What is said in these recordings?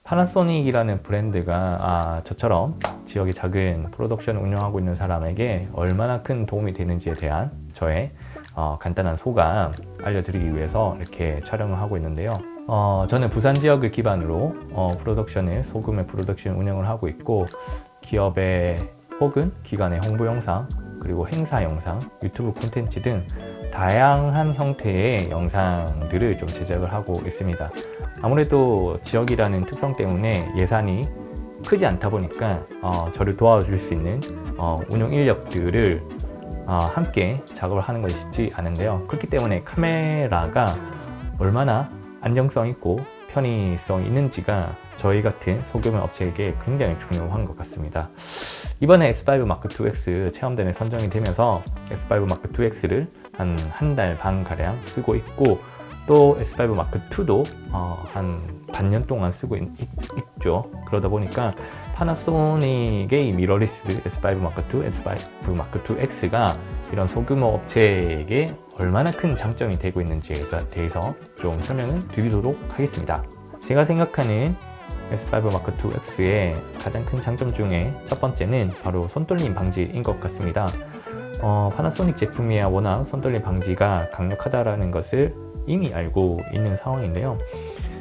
파나소닉이라는 브랜드가 저처럼 지역의 작은 프로덕션을 운영하고 있는 사람에게 얼마나 큰 도움이 되는지에 대한 저의 간단한 소감 알려드리기 위해서 이렇게 촬영을 하고 있는데요. 저는 부산 지역을 기반으로 소규모의 프로덕션 운영을 하고 있고, 기업의 혹은 기관의 홍보 영상, 그리고 행사 영상, 유튜브 콘텐츠 등 다양한 형태의 영상들을 좀 제작을 하고 있습니다. 아무래도 지역이라는 특성 때문에 예산이 크지 않다 보니까 저를 도와줄 수 있는 운영 인력들을 함께 작업을 하는 것이 쉽지 않은데요. 그렇기 때문에 카메라가 얼마나 안정성 있고 편의성이 있는지가 저희 같은 소규모 업체에게 굉장히 중요한 것 같습니다. 이번에 S5 Mark II-X 체험단에 선정이 되면서 S5 Mark II-X를 한 달 반 가량 쓰고 있고, 또 S5 Mark II도 한 반년 동안 쓰고 있죠. 그러다 보니까 파나소닉의 이 미러리스 S5 Mark II, S5 Mark II-X가 이런 소규모 업체에게 얼마나 큰 장점이 되고 있는지에 대해서 좀 설명을 드리도록 하겠습니다. 제가 생각하는 S5 Mark II-X의 가장 큰 장점 중에 첫 번째는 바로 손떨림 방지인 것 같습니다. 파나소닉 제품이야 워낙 손떨림 방지가 강력하다라는 것을 이미 알고 있는 상황인데요.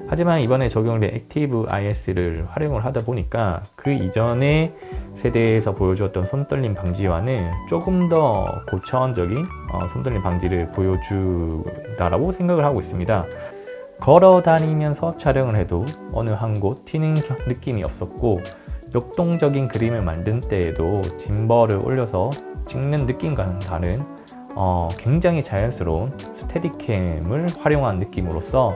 하지만 이번에 적용된 액티브 IS를 활용을 하다 보니까 그 이전의 세대에서 보여주었던 손떨림 방지와는 조금 더 고차원적인 손떨림 방지를 보여주다라고 생각을 하고 있습니다. 걸어 다니면서 촬영을 해도 어느 한 곳 튀는 느낌이 없었고, 역동적인 그림을 만든 때에도 짐벌을 올려서 찍는 느낌과는 다른 굉장히 자연스러운 스테디캠을 활용한 느낌으로써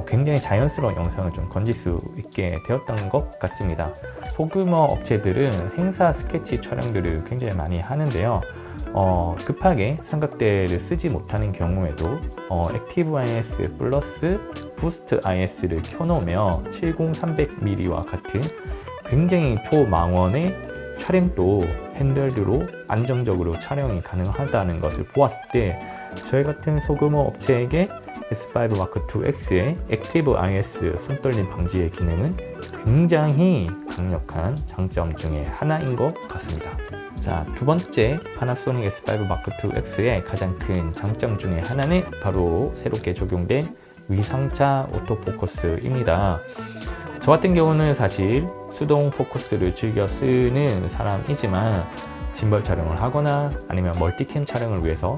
굉장히 자연스러운 영상을 좀 건질 수 있게 되었던 것 같습니다. 소규모 업체들은 행사 스케치 촬영들을 굉장히 많이 하는데요. 급하게 삼각대를 쓰지 못하는 경우에도 액티브 IS 플러스 부스트 IS를 켜놓으며 70-300mm와 같은 굉장히 초망원의 촬영도 핸들드로 안정적으로 촬영이 가능하다는 것을 보았을 때, 저희 같은 소규모 업체에게 S5 Mark II-X의 액티브 IS 손떨림 방지의 기능은 굉장히 강력한 장점 중에 하나인 것 같습니다. 자, 두 번째 파나소닉 S5 Mark II-X의 가장 큰 장점 중에 하나는 바로 새롭게 적용된 위상차 오토포커스입니다. 저 같은 경우는 사실 수동 포커스를 즐겨 쓰는 사람이지만, 짐벌 촬영을 하거나 아니면 멀티캠 촬영을 위해서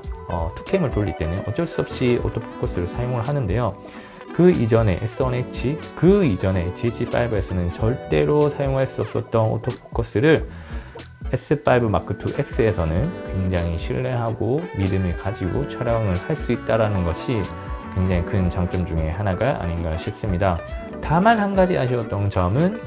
투캠을 돌릴 때는 어쩔 수 없이 오토포커스를 사용을 하는데요. 그 이전에 S1H, 그 이전에 GH5에서는 절대로 사용할 수 없었던 오토포커스를 S5 Mark II-X에서는 굉장히 신뢰하고 믿음을 가지고 촬영을 할 수 있다는 것이 굉장히 큰 장점 중에 하나가 아닌가 싶습니다. 다만 한 가지 아쉬웠던 점은,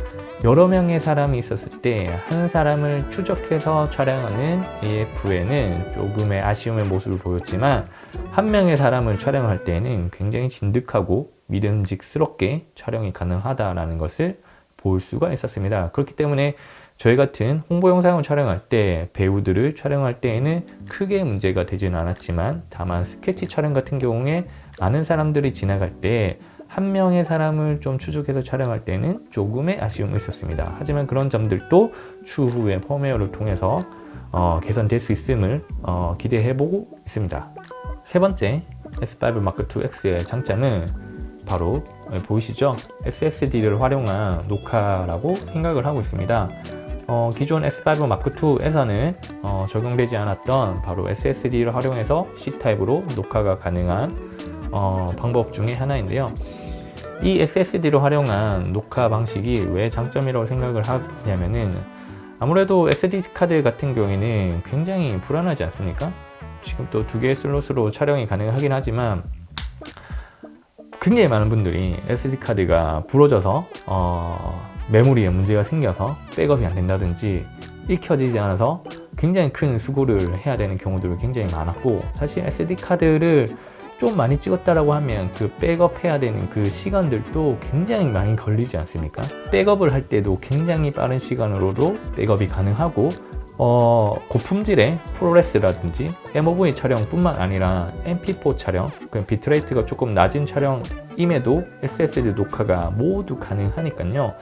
여러 명의 사람이 있었을 때 한 사람을 추적해서 촬영하는 AF에는 조금의 아쉬움의 모습을 보였지만, 한 명의 사람을 촬영할 때는 굉장히 진득하고 믿음직스럽게 촬영이 가능하다는 것을 볼 수가 있었습니다. 그렇기 때문에 저희 같은 홍보 영상을 촬영할 때, 배우들을 촬영할 때에는 크게 문제가 되지는 않았지만, 다만 스케치 촬영 같은 경우에 많은 사람들이 지나갈 때 한 명의 사람을 좀 추적해서 촬영할 때는 조금의 아쉬움이 있었습니다. 하지만 그런 점들도 추후에 펌웨어를 통해서 개선될 수 있음을 기대해보고 있습니다. 세 번째 S5 Mark II-X의 장점은 바로 보이시죠? SSD를 활용한 녹화라고 생각을 하고 있습니다. 기존 S5 Mark II에서는 적용되지 않았던 바로 SSD를 활용해서 C타입으로 녹화가 가능한 방법 중에 하나인데요. 이 SSD를 활용한 녹화 방식이 왜 장점이라고 생각을 하냐면은, 아무래도 SD카드 같은 경우에는 굉장히 불안하지 않습니까? 지금 또 두 개의 슬롯으로 촬영이 가능하긴 하지만, 굉장히 많은 분들이 SD카드가 부러져서 메모리에 문제가 생겨서 백업이 안 된다든지 읽혀지지 않아서 굉장히 큰 수고를 해야 되는 경우들이 굉장히 많았고, 사실 SD카드를 좀 많이 찍었다라고 하면 그 백업해야 되는 그 시간들도 굉장히 많이 걸리지 않습니까? 백업을 할 때도 굉장히 빠른 시간으로도 백업이 가능하고, 고품질의 프로레스라든지 MOV 촬영뿐만 아니라 MP4 촬영, 그 비트레이트가 조금 낮은 촬영임에도 SSD 녹화가 모두 가능하니까요.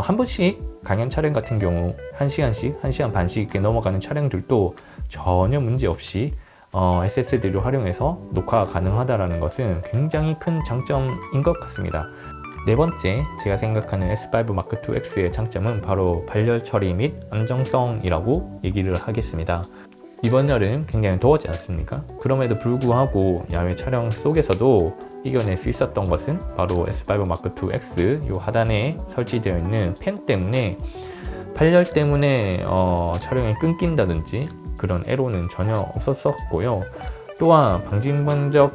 한 번씩 강연 촬영 같은 경우 1시간씩, 1시간 반씩 이렇게 넘어가는 촬영들도 전혀 문제 없이 SSD를 활용해서 녹화가 가능하다는 것은 굉장히 큰 장점인 것 같습니다. 네 번째, 제가 생각하는 S5 Mark II X의 장점은 바로 발열 처리 및 안정성이라고 얘기를 하겠습니다. 이번 여름 굉장히 더웠지 않습니까? 그럼에도 불구하고 야외 촬영 속에서도 이겨낼 수 있었던 것은 바로 S5 Mark II X 요 하단에 설치되어 있는 팬 때문에 발열 때문에 촬영이 끊긴다든지 그런 애로는 전혀 없었고요. 또한 방진방적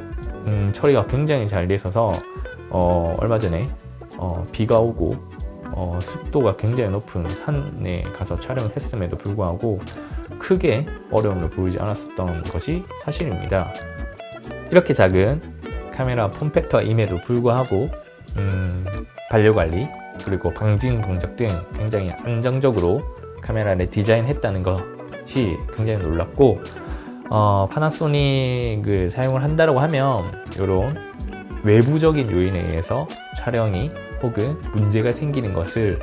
처리가 굉장히 잘 돼 있어서 얼마 전에 비가 오고 습도가 굉장히 높은 산에 가서 촬영을 했음에도 불구하고 크게 어려움을 보이지 않았었던 것이 사실입니다. 이렇게 작은 카메라 폼팩터임에도 불구하고 반려관리 그리고 방진방적 등 굉장히 안정적으로 카메라를 디자인했다는 것이 굉장히 놀랍고 파나소닉을 사용을 한다고 하면 이런 외부적인 요인에 의해서 촬영이 혹은 문제가 생기는 것을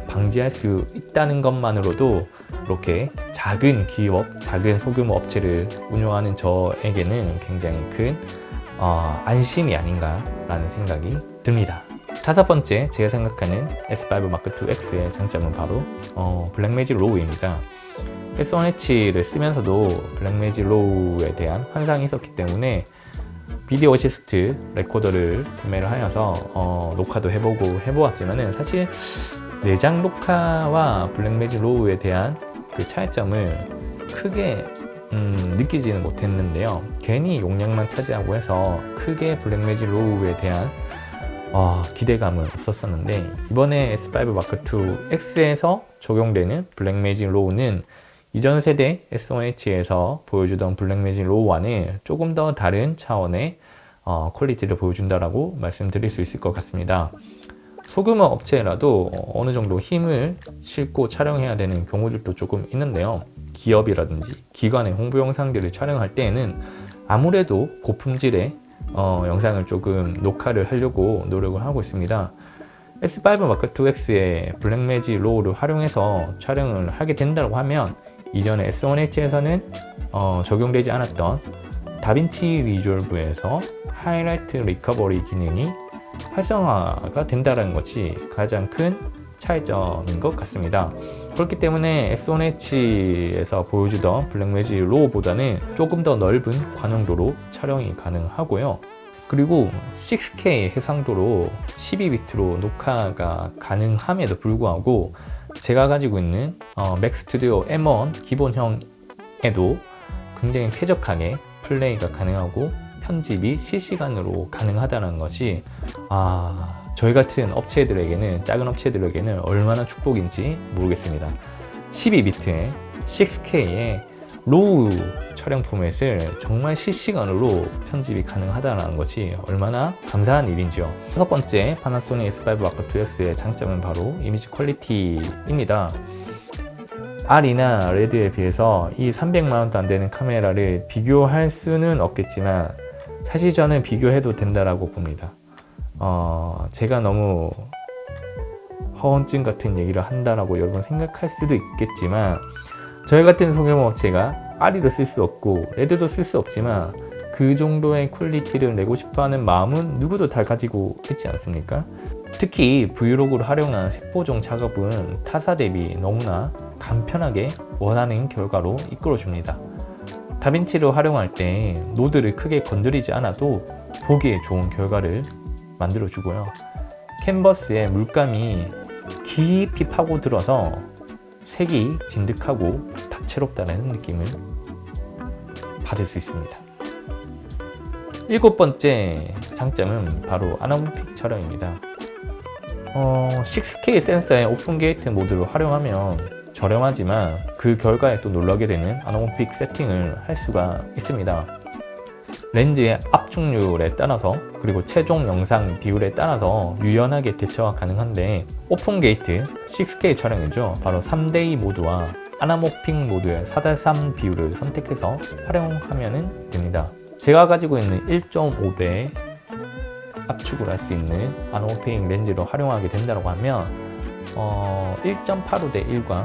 방지할 수 있다는 것만으로도 이렇게 작은 기업, 작은 소규모 업체를 운영하는 저에게는 굉장히 큰 안심이 아닌가라는 생각이 듭니다. 다섯 번째, 제가 생각하는 S5 Mark II X의 장점은 바로 블랙매직 로우입니다. S1H를 쓰면서도 블랙매직 로우에 대한 환상이 있었기 때문에 비디오 어시스트 레코더를 구매를 하여서 녹화도 해보았지만은 사실 내장 녹화와 블랙매직 로우에 대한 그 차이점을 크게 느끼지는 못했는데요. 괜히 용량만 차지하고 해서 크게 블랙매직 로우에 대한 기대감은 없었었는데 이번에 S5 Mark II X에서 적용되는 블랙매직 로우는 이전 세대 S1H에서 보여주던 블랙매직 로우와는 조금 더 다른 차원의 퀄리티를 보여준다라고 말씀드릴 수 있을 것 같습니다. 소규모 업체라도 어느 정도 힘을 싣고 촬영해야 되는 경우들도 조금 있는데요. 기업이라든지 기관의 홍보 영상들을 촬영할 때에는 아무래도 고품질의 영상을 조금 녹화를 하려고 노력을 하고 있습니다. S5 Mark II X의 블랙매직 로우를 활용해서 촬영을 하게 된다고 하면 이전에 S1H에서는 적용되지 않았던 다빈치 리졸브에서 하이라이트 리커버리 기능이 활성화가 된다는 것이 가장 큰 차이점인 것 같습니다. 그렇기 때문에 S1H에서 보여주던 블랙매직 로우보다는 조금 더 넓은 관용도로 촬영이 가능하고요. 그리고 6K 해상도로 12비트로 녹화가 가능함에도 불구하고 제가 가지고 있는 맥 스튜디오 M1 기본형에도 굉장히 쾌적하게 플레이가 가능하고 편집이 실시간으로 가능하다는 것이 저희 같은 업체들에게는 작은 업체들에게는 얼마나 축복인지 모르겠습니다. 12비트의 6K의 로우 촬영 포맷을 정말 실시간으로 편집이 가능하다는 것이 얼마나 감사한 일인지요. 다섯 번째, 파나소닉 S5 Mark II X의 장점은 바로 이미지 퀄리티입니다. R이나 레드에 비해서 이 300만원도 안 되는 카메라를 비교할 수는 없겠지만 사실 저는 비교해도 된다라고 봅니다. 제가 너무 허언증 같은 얘기를 한다라고 여러분 생각할 수도 있겠지만 저희 같은 소규모 업체가 R도 쓸 수 없고 레드도 쓸 수 없지만 그 정도의 퀄리티를 내고 싶어하는 마음은 누구도 다 가지고 있지 않습니까? 특히 브이로그를 활용한 색보정 작업은 타사 대비 너무나 간편하게 원하는 결과로 이끌어줍니다. 다빈치를 활용할 때 노드를 크게 건드리지 않아도 보기에 좋은 결과를 만들어주고요. 캔버스에 물감이 깊이 파고들어서 색이 진득하고 다채롭다는 느낌을 받을 수 있습니다. 일곱 번째 장점은 바로 아나무픽 촬영입니다. 6K 센서의 오픈 게이트 모드를 활용하면 저렴하지만 그 결과에 또 놀라게 되는 아나무픽 세팅을 할 수가 있습니다. 렌즈의 압축률에 따라서 그리고 최종 영상 비율에 따라서 유연하게 대처가 가능한데 오픈 게이트 6K 촬영이죠. 바로 3대2 모드와 아나모핑 모드의 4:3 비율을 선택해서 활용하면 됩니다. 제가 가지고 있는 1.5배 압축을 할 수 있는 아나모핑 렌즈로 활용하게 된다고 하면 1.85 대 1과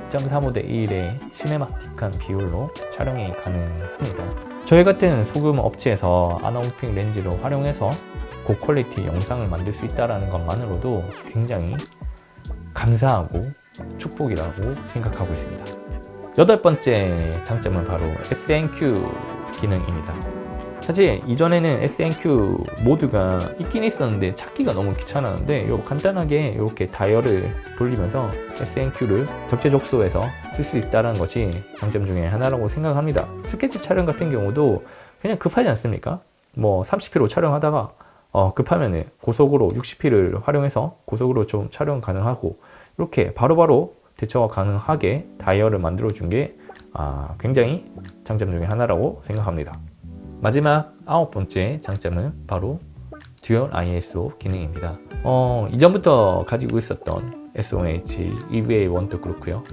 2.35 대 1의 시네마틱한 비율로 촬영이 가능합니다. 저희 같은 소규모 업체에서 아나모핑 렌즈를 활용해서 고퀄리티 영상을 만들 수 있다는 것만으로도 굉장히 감사하고 축복이라고 생각하고 있습니다. 8번째 장점은 바로 SNQ 기능입니다. 사실 이전에는 SNQ 모드가 있긴 있었는데 찾기가 너무 귀찮았는데 간단하게 이렇게 다이얼을 돌리면서 SNQ를 적재적소에서 쓸 수 있다는 것이 장점 중에 하나라고 생각합니다. 스케치 촬영 같은 경우도 그냥 급하지 않습니까? 뭐 30p로 촬영하다가 급하면은 고속으로 60p를 활용해서 고속으로 좀 촬영 가능하고 이렇게 바로바로 대처가 가능하게 다이얼을 만들어 준 게 굉장히 장점 중에 하나라고 생각합니다. 마지막 9번째 장점은 바로 듀얼 ISO 기능입니다. 이전부터 가지고 있었던 S1H EVA1도 그렇고요.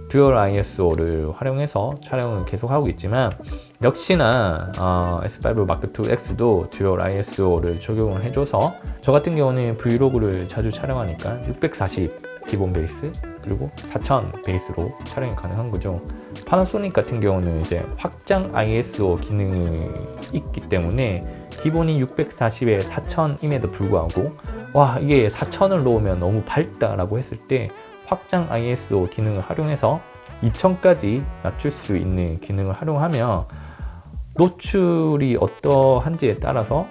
듀얼 ISO를 활용해서 촬영을 계속하고 있지만 역시나 S5 Mark II X도 듀얼 ISO를 적용을 해줘서 저 같은 경우는 브이로그를 자주 촬영하니까 640 기본 베이스 그리고 4000 베이스로 촬영이 가능한 거죠. 파나소닉 같은 경우는 이제 확장 ISO 기능이 있기 때문에 기본이 640에 4000임에도 불구하고 와 이게 4000을 놓으면 너무 밝다라고 했을 때 확장 ISO 기능을 활용해서 2000까지 낮출 수 있는 기능을 활용하면 노출이 어떠한지에 따라서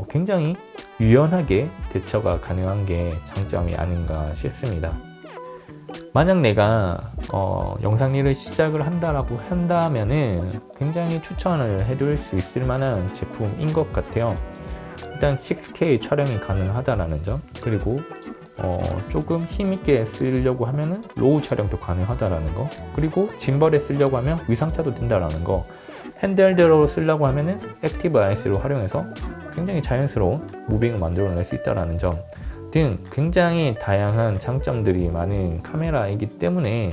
굉장히 유연하게 대처가 가능한 게 장점이 아닌가 싶습니다. 만약 내가 영상일을 시작을 한다라고 한다면은 굉장히 추천을 해줄 수 있을 만한 제품인 것 같아요. 일단 6K 촬영이 가능하다라는 점, 그리고 조금 힘있게 쓰려고 하면은 로우 촬영도 가능하다라는 거, 그리고 짐벌에 쓰려고 하면 위상차도 된다라는 거, 핸드헬드로 쓰려고 하면은 액티브 IS를 활용해서 굉장히 자연스러운 무빙을 만들어낼 수 있다는 점 등 굉장히 다양한 장점들이 많은 카메라이기 때문에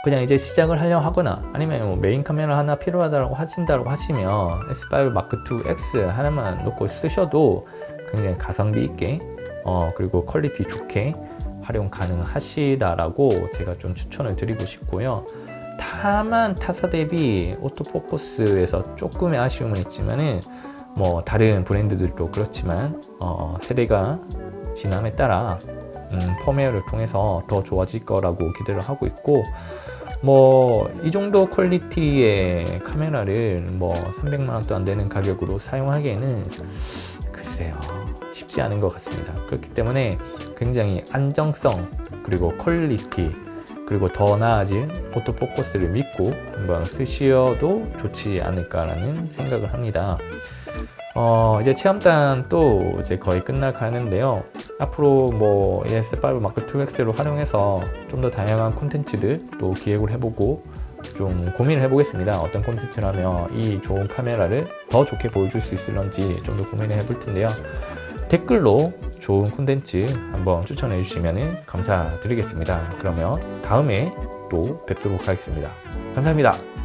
그냥 이제 시작을 하려고 하거나 아니면 메인 카메라 하나 필요하다고 하신다고 하시면 S5 Mark II X 하나만 놓고 쓰셔도 굉장히 가성비 있게 그리고 퀄리티 좋게 활용 가능하시다라고 제가 좀 추천을 드리고 싶고요. 다만 타사 대비 오토포커스에서 조금의 아쉬움은 있지만은 뭐 다른 브랜드들도 그렇지만 세대가 지남에 따라 펌웨어를 통해서 더 좋아질 거라고 기대를 하고 있고 뭐 이 정도 퀄리티의 카메라를 뭐 300만 원도 안 되는 가격으로 사용하기에는 글쎄요 쉽지 않은 것 같습니다. 그렇기 때문에 굉장히 안정성 그리고 퀄리티 그리고 더 나아질 오토포커스를 믿고 한번 쓰셔도 좋지 않을까라는 생각을 합니다. 이제 체험단 또 이제 거의 끝나가는데요. 앞으로 뭐 ES5 Mark II X로 활용해서 좀 더 다양한 콘텐츠들 또 기획을 해보고 좀 고민을 해보겠습니다. 어떤 콘텐츠를 하면 이 좋은 카메라를 더 좋게 보여줄 수 있을런지 좀 더 고민을 해볼 텐데요. 댓글로 좋은 콘텐츠 한번 추천해 주시면 감사드리겠습니다. 그러면 다음에 또 뵙도록 하겠습니다. 감사합니다.